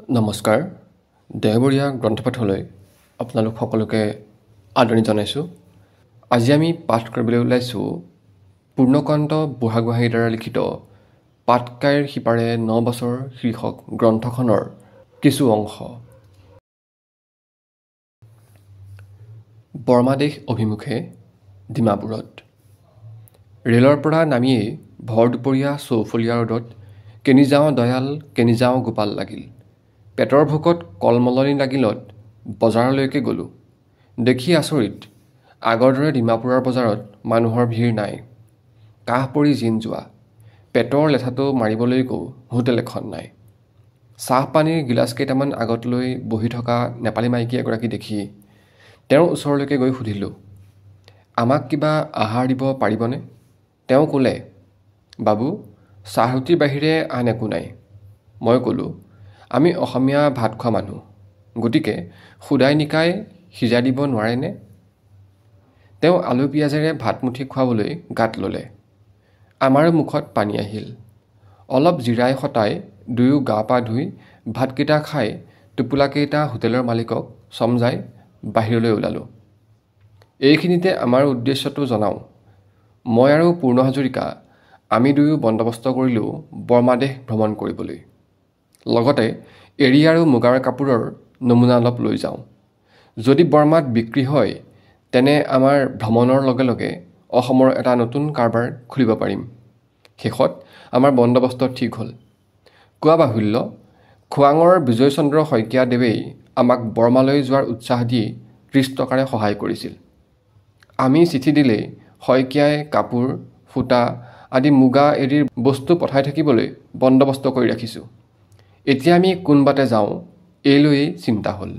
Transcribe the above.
নমস্কাৰ দেহবৰীয়া গ্ৰন্থপাঠলৈ আপোনালোক সকলোকে আদৰণি জনাইছোঁ। আজি আমি পাঠ কৰিবলৈ ওলাইছোঁ পূৰ্ণকান্ত বুঢ়াগোহাঁইৰ দ্বাৰা লিখিত পাটকাইৰ সিপাৰে ৯ বছৰ শীৰ্ষক গ্ৰন্থখনৰ কিছু অংশ। বৰ্মাদেশ অভিমুখে ডিমাপুৰত ৰেলৰ পৰা নামিয়েই ভৰ দুপৰীয়া চৌফলীয়া ৰ'দত কেনি যাওঁ দয়াল কেনি যাওঁ গোপাল লাগিল। পেটৰ ভোকত কলমলনি লাগিলত বজাৰলৈকে গ'লোঁ। দেখি আচৰিত, আগৰ দৰে ডিমাপুৰৰ বজাৰত মানুহৰ ভিৰ নাই। কাহ পৰি জিন যোৱা, পেটৰ লেঠাটো মাৰিবলৈকো হোটেল এখন নাই। চাহপানীৰ গিলাচ কেইটামান আগত লৈ বহি থকা নেপালী মাইকী এগৰাকী দেখি তেওঁৰ ওচৰলৈকে গৈ সুধিলোঁ, আমাক কিবা আহাৰ দিব পাৰিবনে? তেওঁ ক'লে, বাবু, চাহ ৰুটিৰ বাহিৰে আন একো নাই। মই ক'লোঁ, আমি অসমীয়া ভাত খোৱা মানুহ, গতিকে সুদাই নিকাই সিজাই দিব নোৱাৰেনে? তেওঁ আলু পিঁয়াজেৰে ভাতমুঠি খুৱাবলৈ গাত ল'লে। আমাৰো মুখত পানী আহিল। অলপ জিৰাই শতাই দুয়ো গা পা ধুই ভাতকেইটা খাই টোপোলাকেইটা হোটেলৰ মালিকক চমজাই বাহিৰলৈ ওলালোঁ। এইখিনিতে আমাৰ উদ্দেশ্যটো জনাওঁ। মই আৰু পূৰ্ণ হাজৰিকা আমি দুয়ো বন্দবস্ত কৰিলোঁ বৰ্মাদেশ ভ্ৰমণ কৰিবলৈ। লগতে এৰী আৰু মুগাৰ কাপোৰৰ নমুনা অলপ লৈ যাওঁ। যদি বৰ্মাত বিক্ৰী হয় তেনে আমাৰ ভ্ৰমণৰ লগে লগে অসমৰ এটা নতুন কাৰবাৰ খুলিব পাৰিম। শেষত আমাৰ বন্দবস্ত ঠিক হ'ল। কোৱা বাহুল্য, খোৱাঙৰ বিজয়চন্দ্ৰ শইকীয়া দেৱেই আমাক বৰ্মালৈ যোৱাৰ উৎসাহ দি 30 টকাৰে সহায় কৰিছিল। আমি চিঠি দিলেই শইকীয়াই কাপোৰ সূতা আদি মুগা এৰীৰ বস্তু পঠাই থাকিবলৈ বন্দবস্ত কৰি ৰাখিছোঁ। এতিয়া আমি কোনবাটে যাওঁ এই লৈয়ে চিন্তা হ'ল।